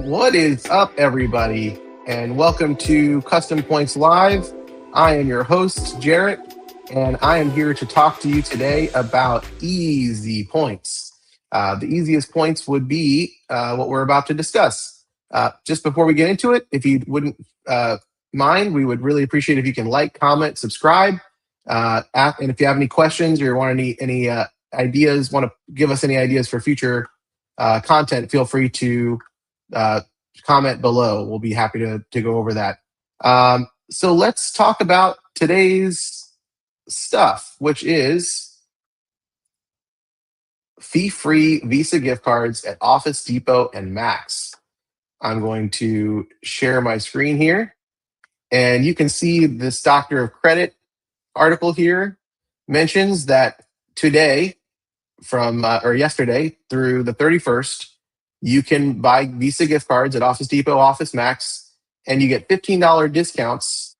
What is up, everybody, and welcome to Custom Points Live. I am your host, Jarrett, and I am here to talk to you today about easy points. The easiest points would be what we're about to discuss. Just before we get into it, if you wouldn't mind, we would really appreciate if you can like, comment, subscribe, and if you have any questions or want any ideas, want to give us any ideas for future content, feel free to comment below. We'll be happy to go over that. So let's talk about today's stuff, which is fee-free Visa gift cards at Office Depot and Max. I'm going to share my screen here, and you can see this Doctor of Credit article here mentions that today or yesterday through the 31st, you can buy Visa gift cards at Office Depot, Office Max, and you get $15 discounts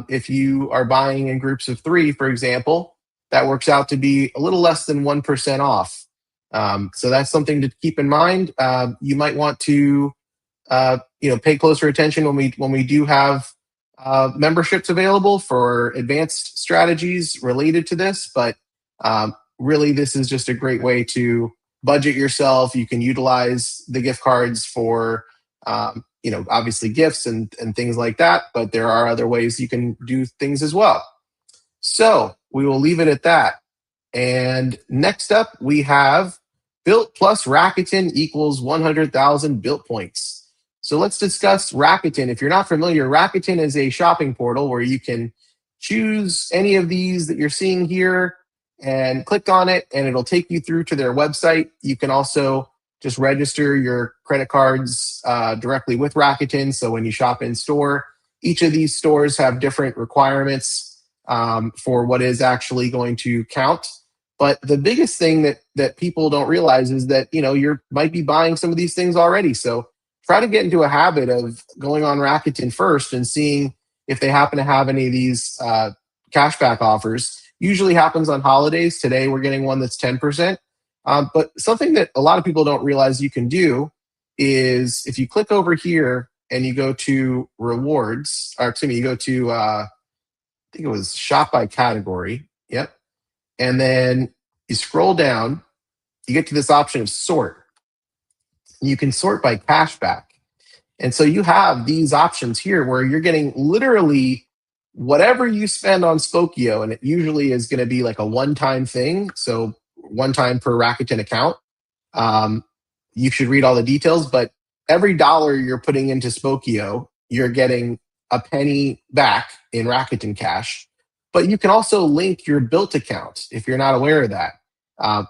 if you are buying in groups of 3, for example. That works out to be a little less than 1% off. So that's something to keep in mind. You might want to pay closer attention when we do have memberships available for advanced strategies related to this. But really, this is just a great way to budget yourself. You can utilize the gift cards for, obviously gifts and things like that, but there are other ways you can do things as well. So we will leave it at that. And next up, we have Bilt plus Rakuten equals 100,000 Bilt points. So let's discuss Rakuten. If you're not familiar, Rakuten is a shopping portal where you can choose any of these that you're seeing here and click on it, and it'll take you through to their website. You can also just register your credit cards directly with Rakuten. So when you shop in store, each of these stores have different requirements for what is actually going to count. But the biggest thing that people don't realize is that you might be buying some of these things already. So try to get into a habit of going on Rakuten first and seeing if they happen to have any of these cashback offers. Usually happens on holidays. Today we're getting one that's 10%. But something that a lot of people don't realize you can do is if you click over here and you go to rewards, or excuse me, you go to, I think it was shop by category. Yep. And then you scroll down, you get to this option of sort. You can sort by cashback. And so you have these options here where you're getting literally whatever you spend on Spokio, and it usually is going to be like a one-time thing. So one time per Rakuten account. You should read all the details, but every dollar you're putting into Spokio, you're getting a penny back in Rakuten Cash. But you can also link your Bilt account if you're not aware of that.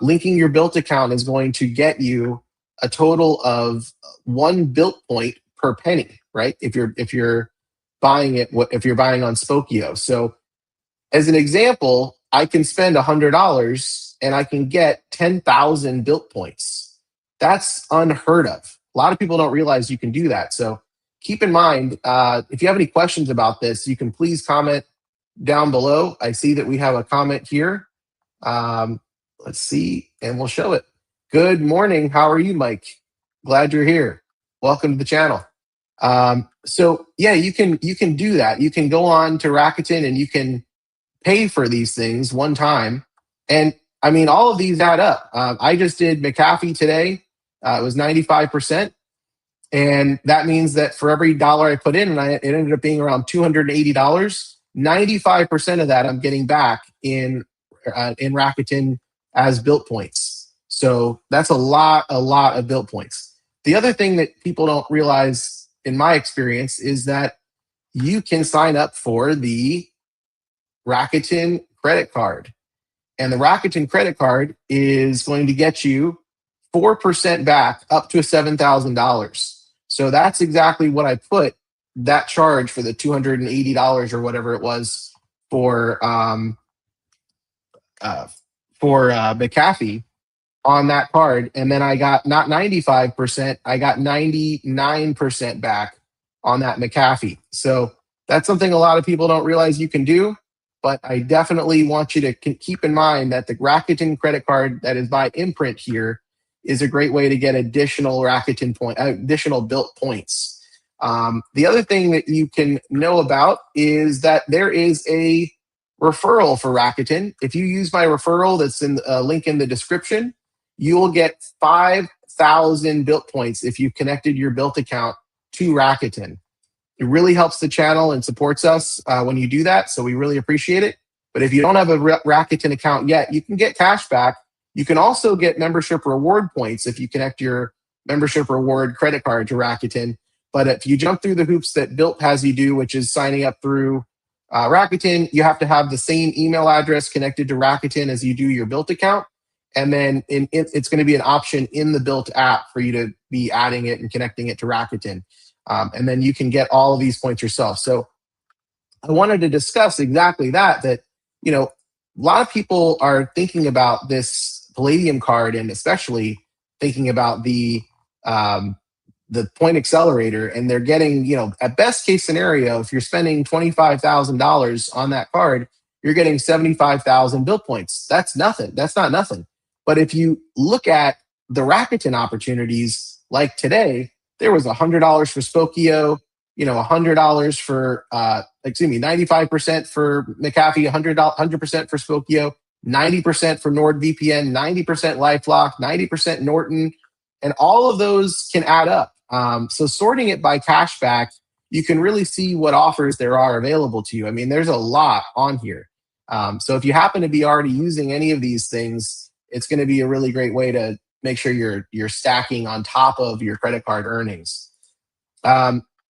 Linking your Bilt account is going to get you a total of 1 Bilt point per penny, right? If you're buying on Spokio. So as an example, I can spend $100 and I can get 10,000 Bilt points. That's unheard of. A lot of people don't realize you can do that. So keep in mind, if you have any questions about this, you can please comment down below. I see that we have a comment here. Let's see, and we'll show it. Good morning. How are you, Mike? Glad you're here. Welcome to the channel. So yeah, you can do that. You can go on to Rakuten and you can pay for these things one time. And I mean, all of these add up. I just did McAfee today. It was 95%. And that means that for every dollar I put in, and it ended up being around $280, 95% of that I'm getting back in Rakuten as Bilt points. So that's a lot of Bilt points. The other thing that people don't realize, in my experience, is that you can sign up for the Rakuten credit card. And the Rakuten credit card is going to get you 4% back up to $7,000. So that's exactly what I put that charge for the $280 or whatever it was for McAfee on that card. And then I got not 95%, I got 99% back on that McAfee. So that's something a lot of people don't realize you can do. But I definitely want you to keep in mind that the Rakuten credit card that is by Imprint here is a great way to get additional additional Bilt points. The other thing that you can know about is that there is a referral for Rakuten. If you use my referral that's in a link in the description, you will get 5,000 Bilt points if you've connected your Bilt account to Rakuten. It really helps the channel and supports us when you do that, so we really appreciate it. But if you don't have a Rakuten account yet, you can get cash back. You can also get membership reward points if you connect your membership reward credit card to Rakuten. But if you jump through the hoops that Bilt has you do, which is signing up through Rakuten, you have to have the same email address connected to Rakuten as you do your Bilt account. And then it's going to be an option in the Bilt app for you to be adding it and connecting it to Rakuten. And then you can get all of these points yourself. So I wanted to discuss exactly that, a lot of people are thinking about this Palladium card and especially thinking about the point accelerator, and they're getting, at best case scenario, if you're spending $25,000 on that card, you're getting 75,000 Bilt points. That's nothing. That's not nothing. But if you look at the Rakuten opportunities, like today, there was $100 for Spokio, $100 for, 95% for McAfee, 100% for Spokio, 90% for NordVPN, 90% LifeLock, 90% Norton, and all of those can add up. So sorting it by cashback, you can really see what offers there are available to you. I mean, there's a lot on here. So if you happen to be already using any of these things, it's going to be a really great way to make sure you're stacking on top of your credit card earnings.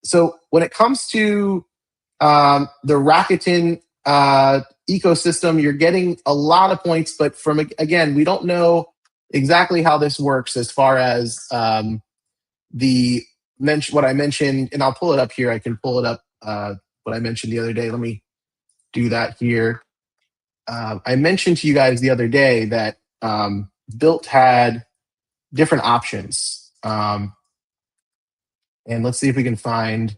So when it comes to the Rakuten ecosystem, you're getting a lot of points, but again, we don't know exactly how this works as far as what I mentioned, and I'll pull it up here. I can pull it up what I mentioned the other day. Let me do that here. I mentioned to you guys the other day that Bilt had different options. And let's see if we can find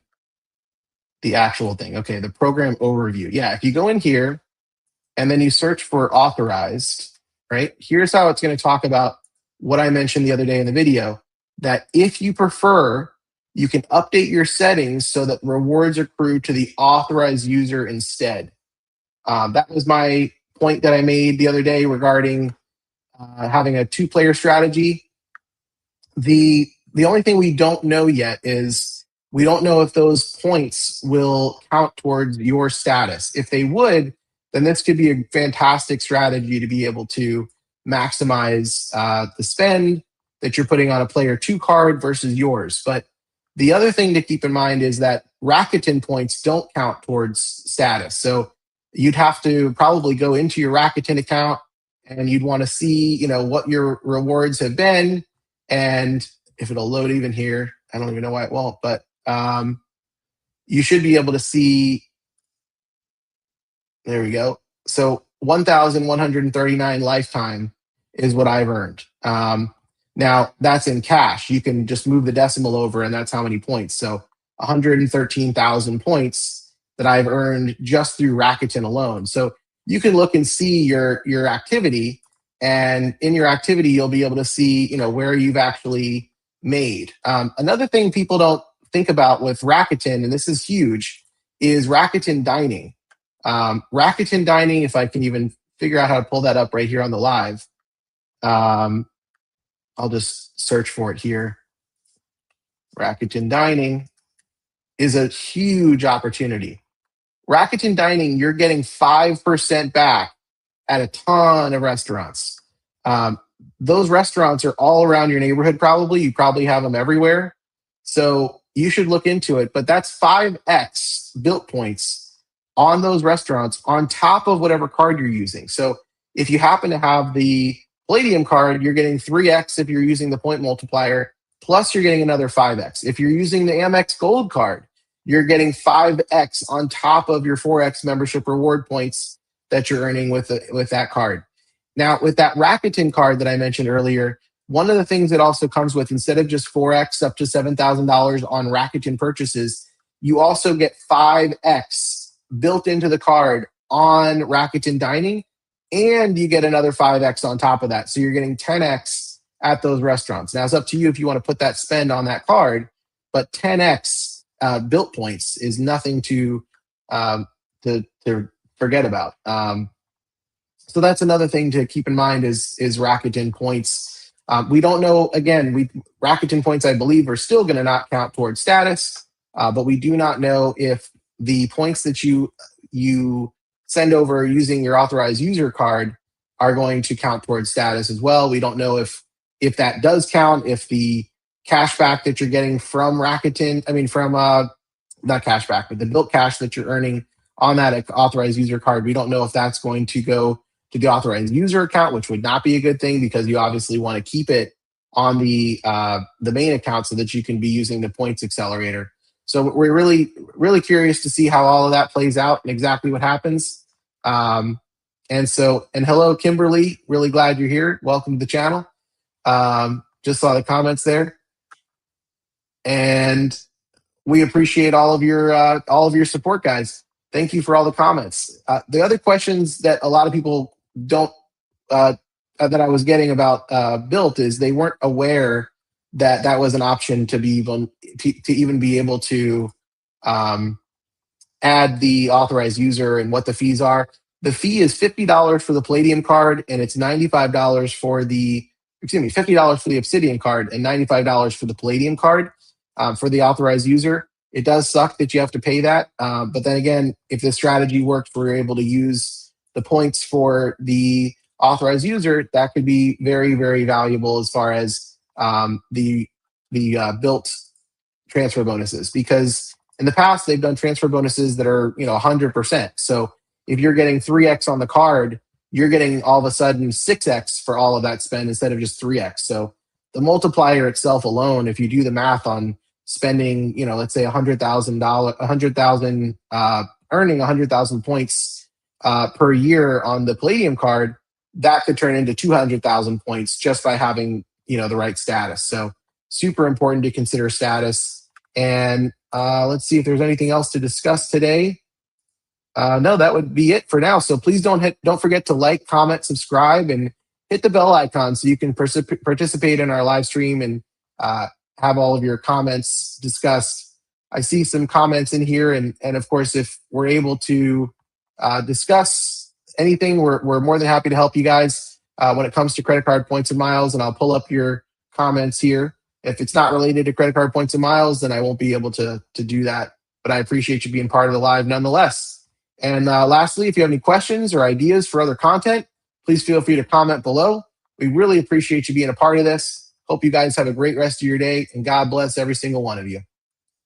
the actual thing. Okay, the program overview. Yeah, if you go in here and then you search for authorized, right? Here's how it's going to talk about what I mentioned the other day in the video, that if you prefer, you can update your settings so that rewards accrue to the authorized user instead. That was my point that I made the other day regarding having a two-player strategy. The only thing we don't know yet is we don't know if those points will count towards your status. If they would, then this could be a fantastic strategy to be able to maximize the spend that you're putting on a player 2 card versus yours. But the other thing to keep in mind is that Rakuten points don't count towards status. So you'd have to probably go into your Rakuten account and you'd want to see, what your rewards have been. And if it'll load even here, I don't even know why it won't, but you should be able to see. There we go. So 1,139 lifetime is what I've earned. Now that's in cash. You can just move the decimal over and that's how many points. So 113,000 points that I've earned just through Rakuten alone. So you can look and see your activity, and in your activity, you'll be able to see, where you've actually made. Another thing people don't think about with Rakuten, and this is huge, is Rakuten Dining. Rakuten Dining, if I can even figure out how to pull that up right here on the live, I'll just search for it here. Rakuten Dining is a huge opportunity. Rakuten Dining, you're getting 5% back at a ton of restaurants. Those restaurants are all around your neighborhood probably. You probably have them everywhere. So you should look into it. But that's 5x Bilt points on those restaurants on top of whatever card you're using. So if you happen to have the Palladium card, you're getting 3x if you're using the point multiplier, plus you're getting another 5x. If you're using the Amex Gold card, you're getting 5x on top of your 4x membership reward points that you're earning with that card. Now, with that Rakuten card that I mentioned earlier, one of the things that also comes with, instead of just 4x up to $7,000 on Rakuten purchases, you also get 5x built into the card on Rakuten Dining, and you get another 5x on top of that. So you're getting 10x at those restaurants. Now it's up to you if you want to put that spend on that card, but 10x Bilt points is nothing to forget about. So that's another thing to keep in mind is Rakuten points. We don't know, again, Rakuten points, I believe, are still going to not count towards status, but we do not know if the points that you send over using your authorized user card are going to count towards status as well. We don't know if that does count, if the cashback that you're getting from Rakuten, from not cashback, but the Bilt cash that you're earning on that authorized user card, we don't know if that's going to go to the authorized user account, which would not be a good thing because you obviously want to keep it on the main account so that you can be using the points accelerator. So we're really, really curious to see how all of that plays out and exactly what happens. And hello, Kimberly. Really glad you're here. Welcome to the channel. Just saw the comments there. And we appreciate all of your support, guys. Thank you for all the comments. The other questions that a lot of people don't that I was getting about Bilt is they weren't aware that that was an option to even be able to add the authorized user and what the fees are. The fee is $50 for the Palladium card, and it's $95 for the $50 for the Obsidian card and $95 for the Palladium card for the authorized user. It does suck that you have to pay that, but then again, if the strategy works, we're able to use the points for the authorized user. That could be very, very valuable as far as the Bilt transfer bonuses, because in the past they've done transfer bonuses that are 100%. So if you're getting 3x on the card, you're getting all of a sudden 6x for all of that spend instead of just 3x. So the multiplier itself alone, if you do the math on spending, let's say $100,000, earning 100,000 points per year on the Palladium card, that could turn into 200,000 points just by having the right status. So super important to consider status. And let's see if there's anything else to discuss today. No, that would be it for now. So please don't forget to like, comment, subscribe, and hit the bell icon so you can participate in our live stream and have all of your comments discussed. I see some comments in here, and of course, if we're able to discuss anything, we're more than happy to help you guys when it comes to credit card points and miles. And I'll pull up your comments here. If it's not related to credit card points and miles, then I won't be able to do that. But I appreciate you being part of the live nonetheless. And lastly, if you have any questions or ideas for other content, please feel free to comment below. We really appreciate you being a part of this. Hope you guys have a great rest of your day, and God bless every single one of you.